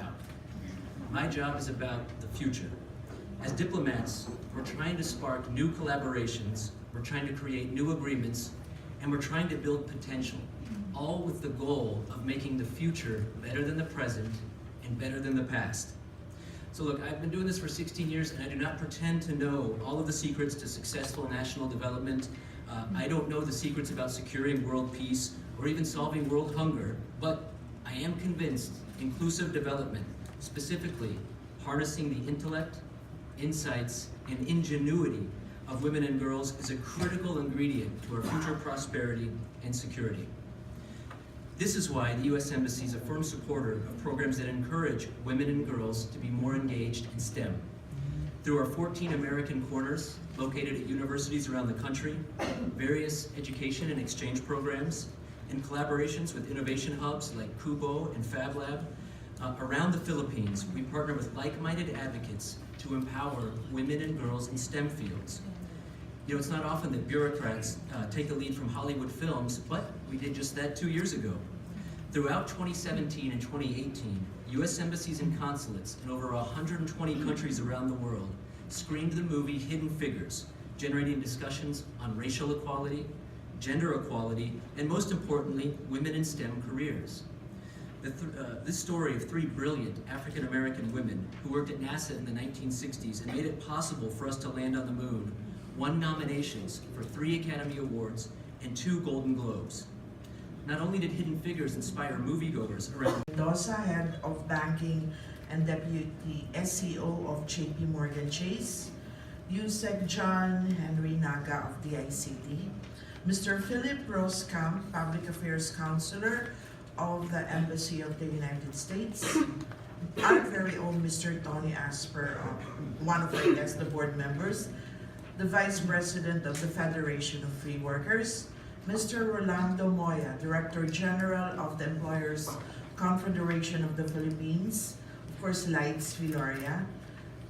about. My job is about the future. As diplomats, we're trying to spark new collaborations, we're trying to create new agreements, and we're trying to build potential, all with the goal of making the future better than the present and better than the past. So look, I've been doing this for 16 years and I do not pretend to know all of the secrets to successful national development. I don't know the secrets about securing world peace or even solving world hunger, but I am convinced inclusive development, specifically harnessing the intellect, insights, and ingenuity of women and girls, is a critical ingredient to our future prosperity and security. This is why the U.S. Embassy is a firm supporter of programs that encourage women and girls to be more engaged in STEM. Through our 14 American corners located at universities around the country, various education and exchange programs, and collaborations with innovation hubs like Kubo and Fab Lab, around the Philippines, we partner with like-minded advocates to empower women and girls in STEM fields. You know, it's not often that bureaucrats take the lead from Hollywood films, but we did just that 2 years ago. Throughout 2017 and 2018, U.S. embassies and consulates in over 120 countries around the world screened the movie Hidden Figures, generating discussions on racial equality, gender equality, and most importantly, women in STEM careers. This story of 3 brilliant African-American women who worked at NASA in the 1960s and made it possible for us to land on the moon won nominations for 3 Academy Awards and 2 Golden Globes. Not only did Hidden Figures inspire moviegoers around Mendoza, Head of Banking and Deputy SEO of JPMorgan Chase, Yusek John Henry Naga of DICT, Mr. Philip Roskamp, Public Affairs Counselor of the Embassy of the United States, our very own Mr. Tony Asper, one of the board members, the Vice President of the Federation of Free Workers, Mr. Rolando Moya, Director General of the Employers Confederation of the Philippines, of course, Lights Viloria.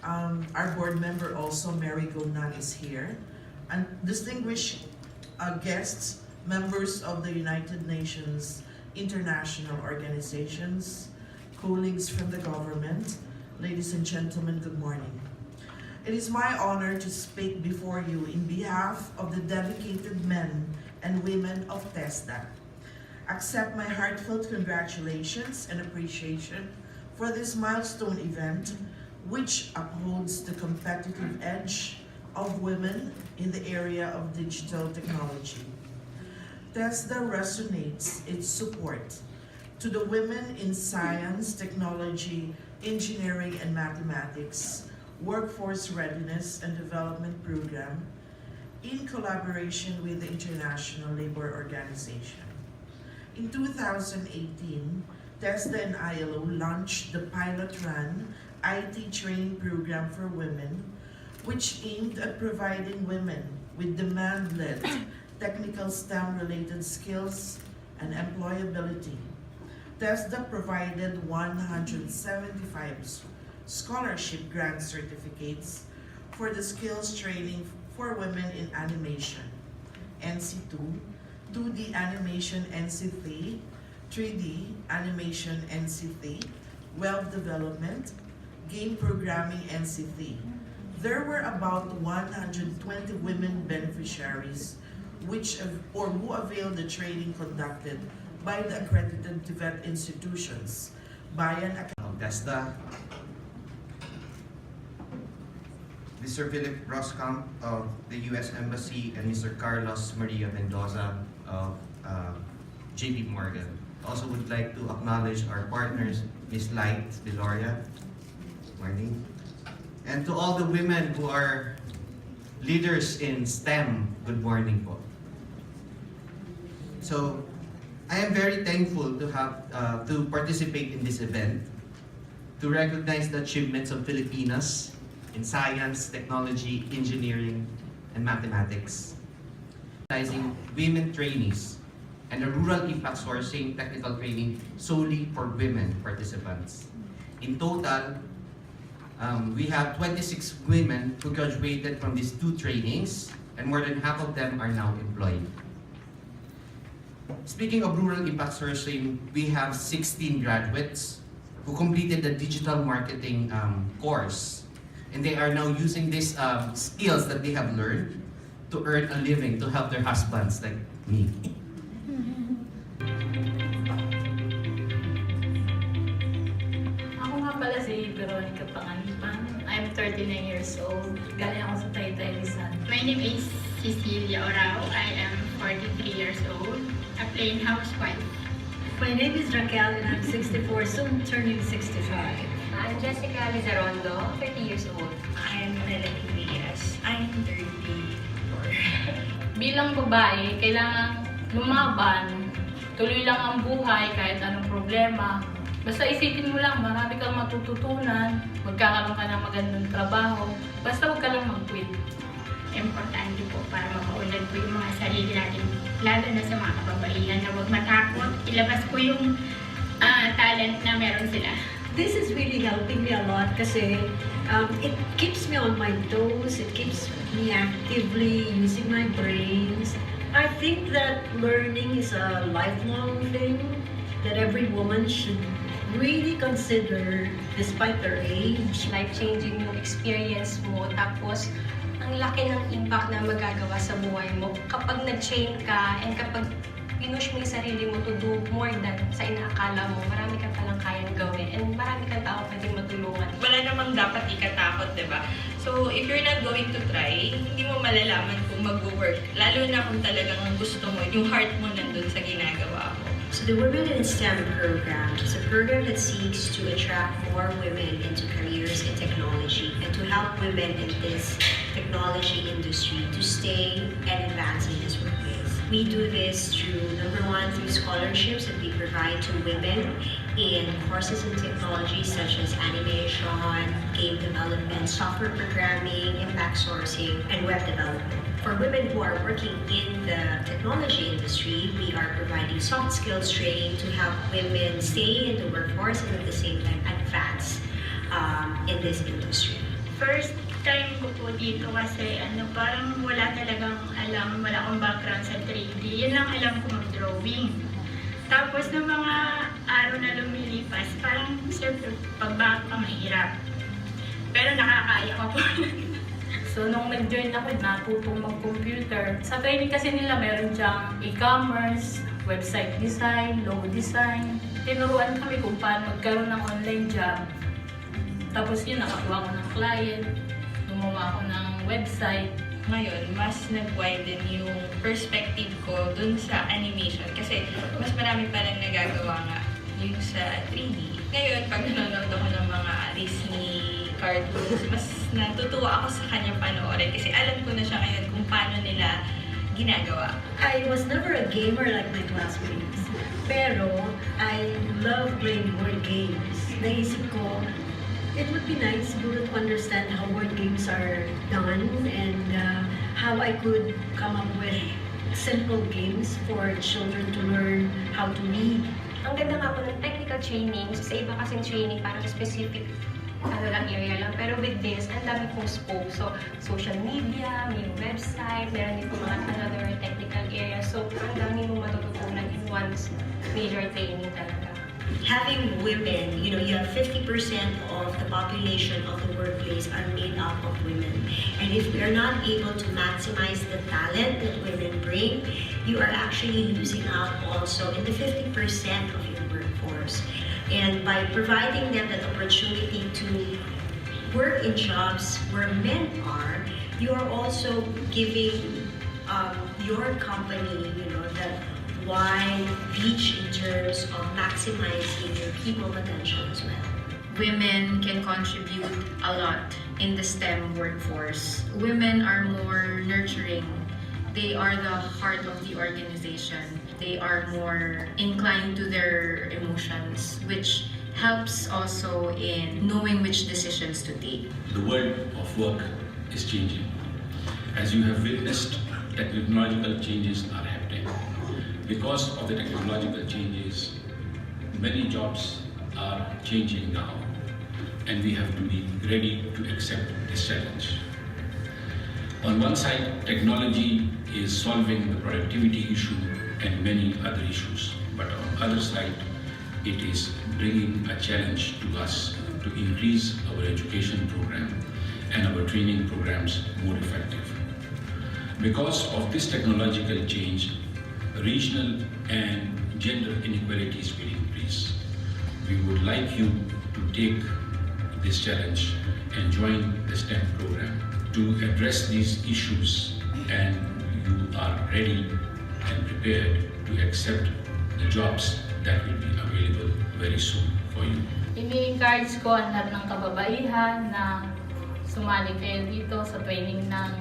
Our board member also, Mary Gonan, is here. And distinguished guests, members of the United Nations international organizations, colleagues from the government, ladies and gentlemen, good morning. It is my honor to speak before you in behalf of the dedicated men and women of TESDA. Accept my heartfelt congratulations and appreciation for this milestone event, which upholds the competitive edge of women in the area of digital technology. TESDA resonates its support to the Women in Science, Technology, Engineering, and Mathematics Workforce Readiness and Development Program in collaboration with the International Labour Organization. In 2018, TESDA and ILO launched the pilot-run IT training program for women, which aimed at providing women with demand-led technical STEM-related skills and employability. TESDA provided 175 scholarship grant certificates for the skills training for women in animation, NC2, 2D animation NC3, 3D animation NC3, web development, game programming NC3. There were about 120 women beneficiaries who availed the training conducted by the accredited TVET institutions by an TESDA, Mr. Philip Roskamp of the U.S. Embassy, and Mr. Carlos Maria Mendoza of JPMorgan. Also would like to acknowledge our partners, Ms. Light Viloria, morning, and to all the women who are leaders in STEM, good morning po. So, I am very thankful to have to participate in this event, to recognize the achievements of Filipinas in science, technology, engineering, and mathematics. Recognizing women trainees and the rural impact sourcing technical training solely for women participants. In total, we have 26 women who graduated from these 2 trainings, and more than half of them are now employed. Speaking of rural impact sourcing, we have 16 graduates who completed the digital marketing course. And they are now using these skills that they have learned to earn a living, to help their husbands like me. Ako nga pala si Veronica Pangalipan. I'm 39 years old. Galing ako sa Taytay, Rizal. My name is Cecilia Orao. I am 43 years old, a plain housewife. My name is Raquel and I'm 64, soon turning 65. I'm Jessica Lizarondo, 30 years old. I'm Melanie Reyes. I'm 34. Bilang babae, kailangan lumaban. Tuloy lang ang buhay kahit anong problema. Basta isipin mo lang, marami kang matututunan. Magkakaroon ka ng magandang trabaho. Basta huwag ka lang mag-quit. Importante po para mapaunlad po yung mga sarili natin, lalo na sa mga kababaihan na huwag matakot. Ilabas po yung talent na meron sila. This is really helping me a lot kasi it keeps me on my toes, it keeps me actively using my brains. I think that learning is a lifelong thing that every woman should really consider despite their age. Life-changing yung experience mo. Tapos, ang laki ng impact na magagawa sa buhay mo kapag nag-train ka and kapag pinush mo yung sarili mo to do more than sa inaakala mo, marami ka palang kayang gawin and marami kang tao pwedeng matulungan. Wala namang dapat ikatakot, di ba? So, if you're not going to try, hindi mo malalaman kung mag-work. Lalo na kung talagang gusto mo, yung heart mo nandun sa ginagawa mo. So the Women in STEM program is a program that seeks to attract more women into careers in technology and to help women in this technology industry to stay and advance in this workplace. We do this through, number one, through scholarships that we provide to women in courses in technology such as animation, game development, software programming, impact sourcing, and web development. For women who are working in the technology industry, we are providing soft skills training to help women stay in the workforce and at the same time advance in this industry. First time ko po dito kasi parang wala talagang alam, wala akong background sa 3D. Yan lang alam ko mag-drawing. Tapos ng mga araw na lumilipas, parang siyempre pagbago ka mahirap. Pero nakakaya ko po. So, nung nag-join ako, natutong mag-computer. Sa training kasi nila, meron diyang e-commerce, website design, logo design. Tinuruan kami kung paano magkaroon ng online job. Tapos yun, nakakuha ko ng client, gumawa ako ng website. Ngayon, mas nag-widen yung perspective ko dun sa animation kasi mas marami pa lang nagagawa nga yung sa 3D. Ngayon, pag nanonood ako ng mga Disney cartoons, mas natutuwa ako sa kanya panoorin kasi alam ko na siya ngayon kung paano nila ginagawa. I was never a gamer like my classmates, pero I love playing board games. Naisip ko, it would be nice siguro to understand how board games are done and how I could come up with simple games for children to learn how to read. Ang ganda nga po ng technical training. Sa iba kasing training, parang specific lang area lang. Pero with this, ang dami pong scope. So, social media, may website, meron din po mga another technical area. So, ang dami mong matututunan in one major training talaga. Having women, you have 50% of the population of the workplace are made up of women. And if we are not able to maximize the talent that women bring, you are actually losing out also in the 50% of your workforce. And by providing them that opportunity to work in jobs where men are, you are also giving your company, that wide reach in terms of maximizing your people potential as well. Women can contribute a lot in the STEM workforce. Women are more nurturing. They are the heart of the organization. They are more inclined to their emotions, which helps also in knowing which decisions to take. The world of work is changing. As you have witnessed, technological changes are happening. Because of the technological changes, many jobs are changing now, and we have to be ready to accept this challenge. On one side, technology is solving the productivity issue and many other issues, but on the other side, it is bringing a challenge to us to increase our education program and our training programs more effective. Because of this technological change, regional and gender inequalities will increase. We would like you to take this challenge and join the STEM program to address these issues, and you are ready and prepared to accept the jobs that will be available very soon for you. Ini-encourage ko ang lahat ng kababaihan na sumali kayo dito sa training ng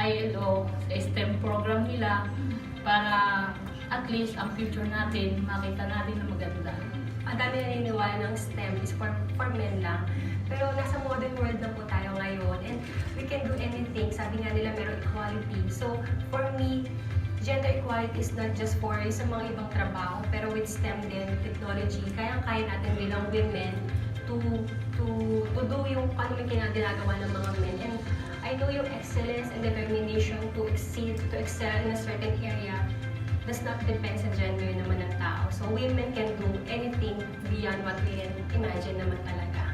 ILO sa STEM program nila para at least ang future natin, makita natin na maganda. Ang dami naniniwala ng STEM is for men lang. Pero nasa modern world na po tayo ngayon and we can do anything. Sabi nga nila meron equality. So for me, gender equality is not just for sa mga ibang trabaho, pero with STEM din, technology, kayang-kaya natin bilang women to do yung paano may ginagawa ng mga men. And I know yung excellence and determination to excel in a certain area does not depend sa gender naman ng tao. So women can do anything beyond what we can imagine naman talaga.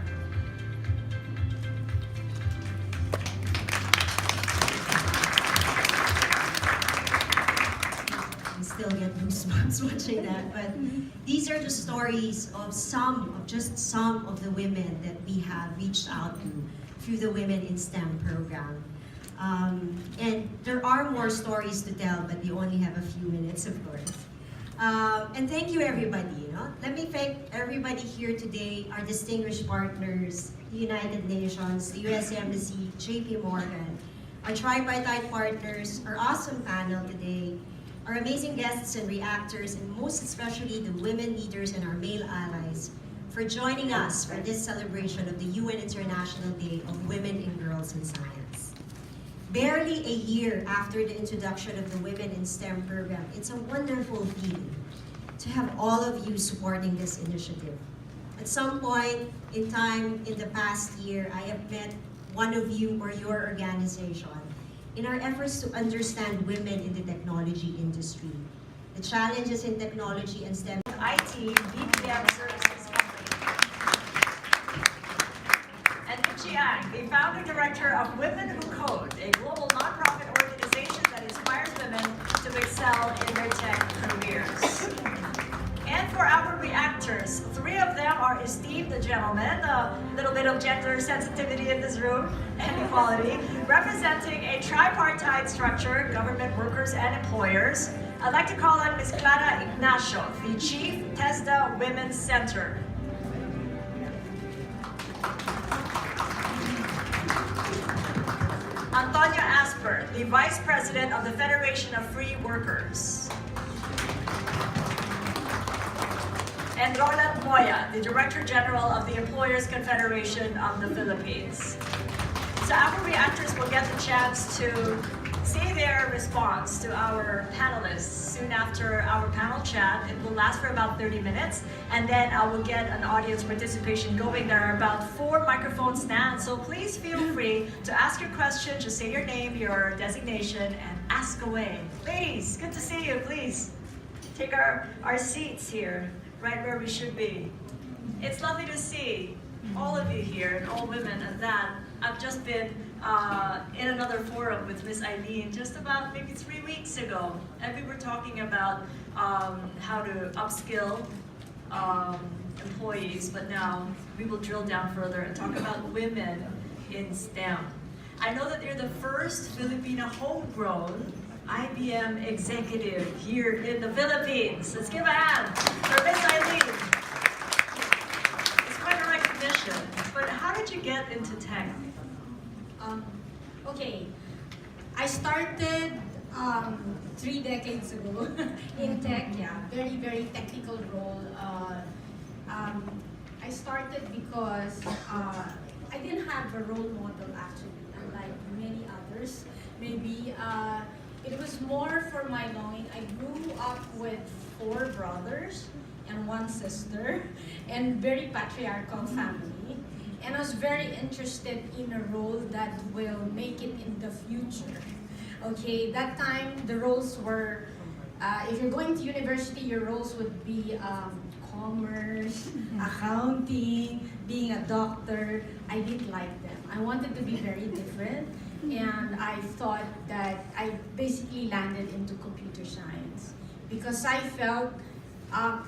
Still get goosebumps watching that, but these are the stories of just some of the women that we have reached out to through the Women in STEM program. And there are more stories to tell, but we only have a few minutes, of course. And thank you, everybody. Let me thank everybody here today, our distinguished partners, the United Nations, the US Embassy, JPMorgan, our tripartite partners, our awesome panel today, our amazing guests and reactors, and most especially the women leaders and our male allies for joining us for this celebration of the UN International Day of Women and Girls in Science. Barely a year after the introduction of the Women in STEM program, it's a wonderful feeling to have all of you supporting this initiative. At some point in time in the past year, I have met one of you or your organization in our efforts to understand women in the technology industry, the challenges in technology and STEM. IT, BPM Services Company. And Chi Ang, the founding director of Women Who Code, a global nonprofit organization that inspires women to excel in their tech careers. And for our reactors, three of them are esteemed gentlemen, a little bit of gender sensitivity in this room, and equality, representing a tripartite structure, government workers and employers. I'd like to call on Ms. Clara Ignacio, the Chief TESDA Women's Center. Antonia Asper, the Vice President of the Federation of Free Workers. And Roland Moya, the Director General of the Employers Confederation of the Philippines. So our reactors will get the chance to see their response to our panelists soon after our panel chat. It will last for about 30 minutes, and then I will get an audience participation going. There are about 4 microphone stands, so please feel free to ask your question. Just say your name, your designation, and ask away. Ladies, good to see you. Please take our seats here, right where we should be. It's lovely to see all of you here, and all women at that. I've just been in another forum with Miss Eileen just about maybe 3 weeks ago, and we were talking about how to upskill employees, but now we will drill down further and talk about women in STEM. I know that you're the first Filipina homegrown IBM executive here in the Philippines. Let's give a hand for Miss Eileen. It's quite a recognition, but how did you get into tech? Okay, I started 3 decades ago in tech, very, very technical role. I started because I didn't have a role model actually, unlike many others. Maybe it was more for my longing. I grew up with 4 brothers and 1 sister, and very patriarchal family. And I was very interested in a role that will make it in the future. Okay, that time the roles were, if you're going to university, your roles would be commerce, accounting, being a doctor. I didn't like them. I wanted to be very different, and I thought that I basically landed into computer science because I felt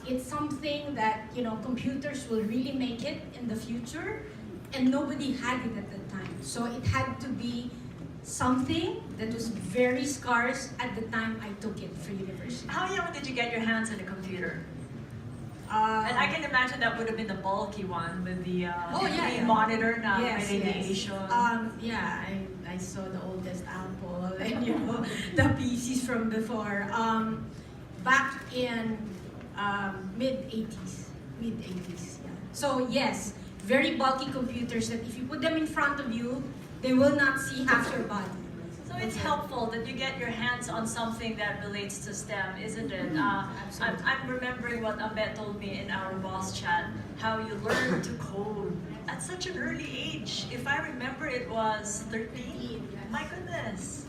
it's something that, you know, computers will really make it in the future, and nobody had it at the time. So it had to be something that was very scarce at the time I took it for university. How young did you get your hands on a computer? And I can imagine that would have been the bulky one with the monitor na radiation. Yeah, I saw the oldest Apple and, you know, the PCs from before. Back in mid-80s. Yeah. So yes, very bulky computers that if you put them in front of you, they will not see half your body. So it's helpful that you get your hands on something that relates to STEM, isn't it? I'm remembering what Ambet told me in our boss chat, how you learn to code at such an early age. If I remember, it was 13. My goodness.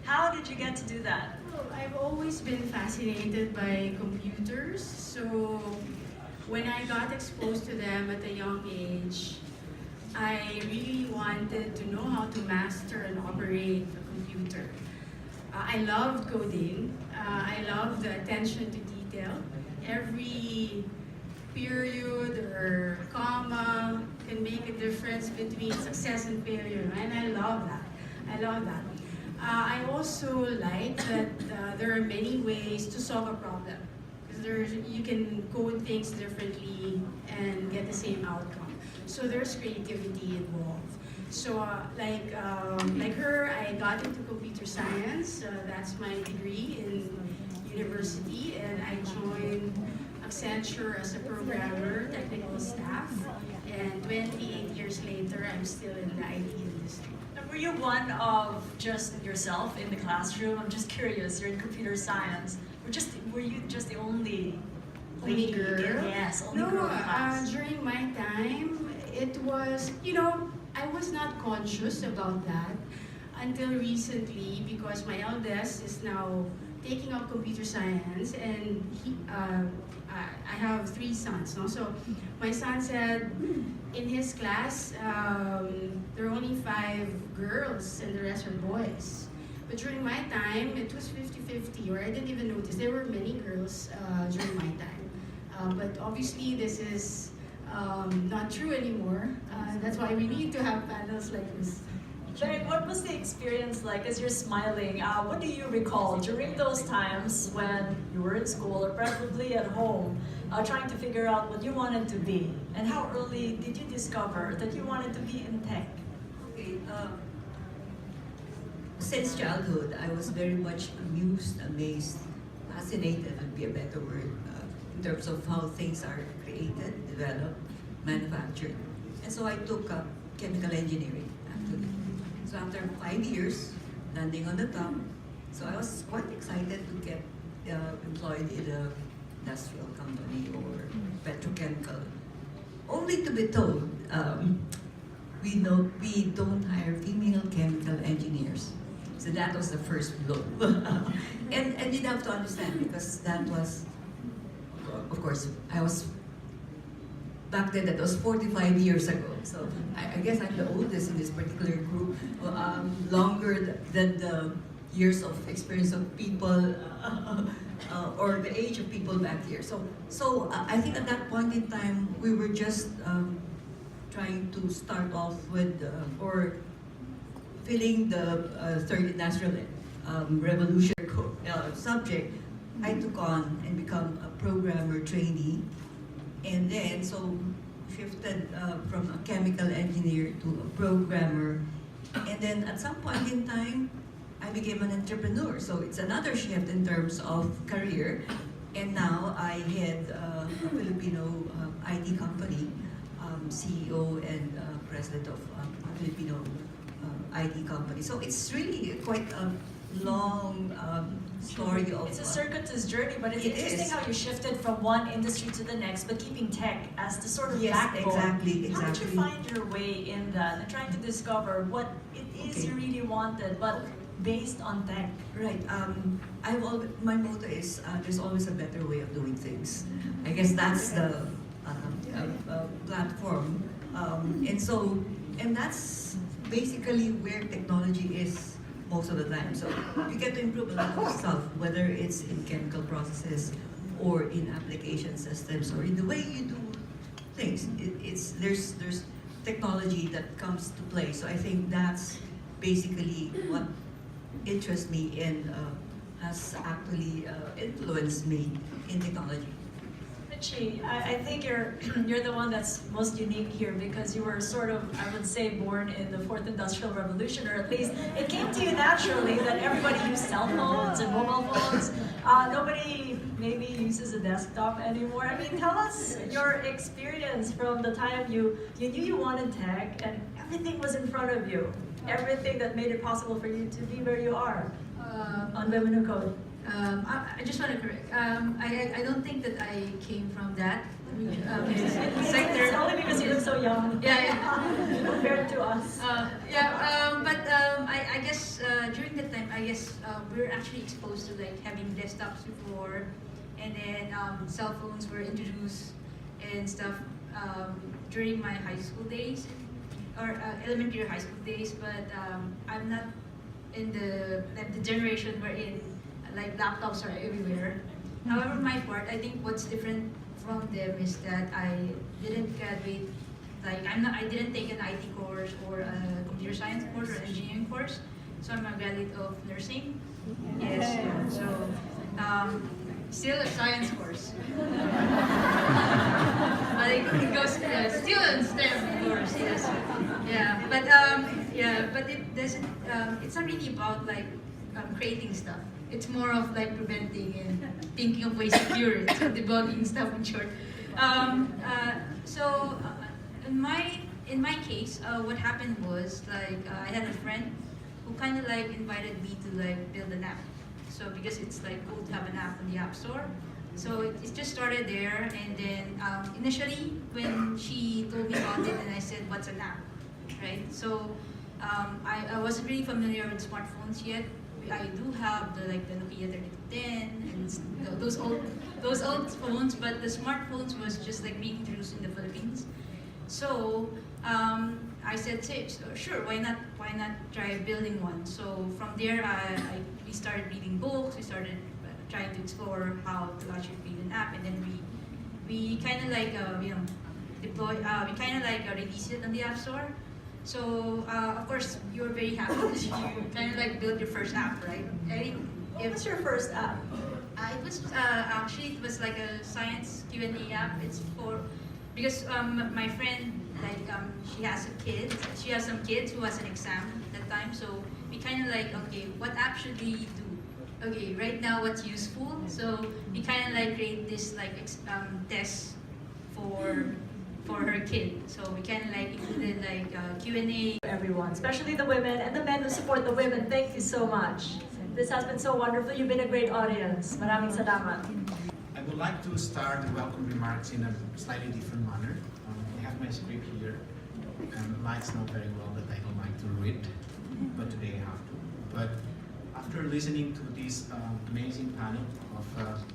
How did you get to do that? Well, I've always been fascinated by computers, so when I got exposed to them at a young age, I really wanted to know how to master and operate a computer. I loved coding. I loved the attention to detail. Every period or comma can make a difference between success and failure, and I love that. I also like that there are many ways to solve a problem. Because you can code things differently and get the same outcome. So there's creativity involved. So like her, I got into computer science. That's my degree in university, and I joined Accenture as a programmer, technical staff. And 28 years later, I'm still in the IT industry. Were you one of just yourself in the classroom? I'm just curious. You're in computer science. Were you just the only lady? Girl? Yes, only No, girl in class. during my time, it was, you know, I was not conscious about that until recently because my eldest is now taking up computer science, and I have 3 sons. No? So my son said in his class, there are only 5 girls and the rest are boys. But during my time, it was 50-50, or I didn't even notice. There were many girls during my time. But obviously, this is not true anymore. That's why we need to have panels like this. Jared, what was the experience like as you're smiling? What do you recall during those times when you were in school or preferably at home, trying to figure out what you wanted to be? And how early did you discover that you wanted to be in tech? Okay, since childhood, I was very much amused, amazed, fascinated would be a better word, in terms of how things are created, developed, manufactured. And so I took up chemical engineering, actually. So after 5 years, landing on the top, so I was quite excited to get employed in an industrial company or petrochemical, only to be told, we don't hire female chemical engineers. So that was the first blow. and you'd have to understand, because that was, of course, back then that was 45 years ago. So I guess I'm the oldest in this particular group, longer than the years of experience of people or the age of people back here. So I think at that point in time, we were just trying to start off with or filling the third industrial revolution subject. I took on and become a programmer trainee, and then so shifted from a chemical engineer to a programmer, and then at some point in time I became an entrepreneur. So it's another shift in terms of career, and now I head a Filipino IT company, CEO and president of a Filipino IT company. So it's really quite a long story of... It's a circuitous journey, but it's interesting how you shifted from one industry to the next, but keeping tech as the sort of backbone. Exactly. How did you find your way in that and trying to discover what it is you really wanted, but based on tech. Right. My motto is there's always a better way of doing things. I guess that's the platform, and that's basically where technology is most of the time. So you get to improve a lot of stuff, whether it's in chemical processes or in application systems or in the way you do things. There's technology that comes to play. So I think that's basically what interests me and has actually influenced me in technology. Richie, I think you're the one that's most unique here because you were sort of, I would say, born in the fourth industrial revolution, or at least it came to you naturally that everybody used cell phones and mobile phones. Nobody maybe uses a desktop anymore. I mean, tell us your experience from the time you knew you wanted tech and everything was in front of you. Everything that made it possible for you to be where you are on Women Who Code. I just want to correct. I don't think that I came from that sector. It's only because you look so young. Yeah. Compared to us. I guess during that time, we were actually exposed to like having desktops before, and then cell phones were introduced and stuff during my high school days, or elementary or high school days. But I'm not in the generation we're in. Like laptops are everywhere. However, my part, I think what's different from them is that I didn't graduate. Like I didn't take an IT course or a computer science course or an engineering course. So I'm a graduate of nursing. Yes. So still a science course. But it goes still in STEM, of course. Yes. Yeah. But it doesn't. It's not really about like creating stuff. It's more of like preventing and thinking of ways to cure it, so debugging stuff in short. In my case, what happened was like I had a friend who kind of like invited me to like build an app. So because it's like cool to have an app on the App Store, so it just started there. And then initially when she told me about it, and I said, "What's an app?" Right? So I wasn't really familiar with smartphones yet. I do have the Nokia 3210 and those old phones, but the smartphones was just like being introduced in the Philippines. So I said, sure, why not try building one? So from there, we started reading books. We started trying to explore how to actually build an app, and then we kind of like deploy. We kind of like release it on the App Store. So, of course, you were very happy because you kind of like built your first app, right? What was your first app? It was actually like a science Q&A app. It's because my friend she has a kid. She has some kids who has an exam at that time. So we kind of like, okay, what app should we do? Okay, right now what's useful? So we kind of like create this like test for her kid. So we kind of like included like Q&A. Everyone, especially the women and the men who support the women, thank you so much. This has been so wonderful. You've been a great audience. Maraming salamat. I would like to start the welcome remarks in a slightly different manner. I have my script here, and Mike's not very well that I don't like to read, but today I have to. But after listening to this amazing panel of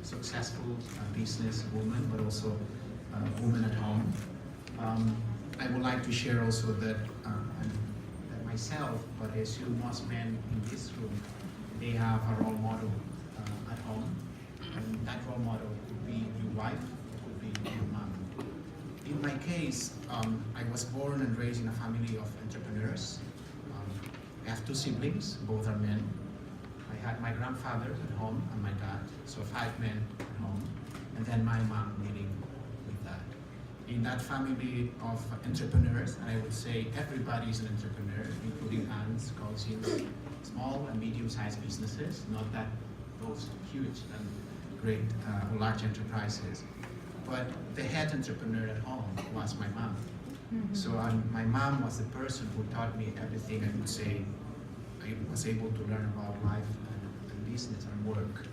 successful business women, but also women at home, I would like to share also that myself, but I assume most men in this room, they have a role model at home. And that role model could be your wife, it could be your mom. In my case, I was born and raised in a family of entrepreneurs. I have two siblings, both are men. I had my grandfather at home and my dad, so 5 men at home. And then my mom leading with that. In that family of entrepreneurs, and I would say everybody is an entrepreneur, including aunts, cousins, small and medium-sized businesses, not that those huge and great large enterprises. But the head entrepreneur at home was my mom. So my mom was the person who taught me everything I would say I was able to learn about life and business and work.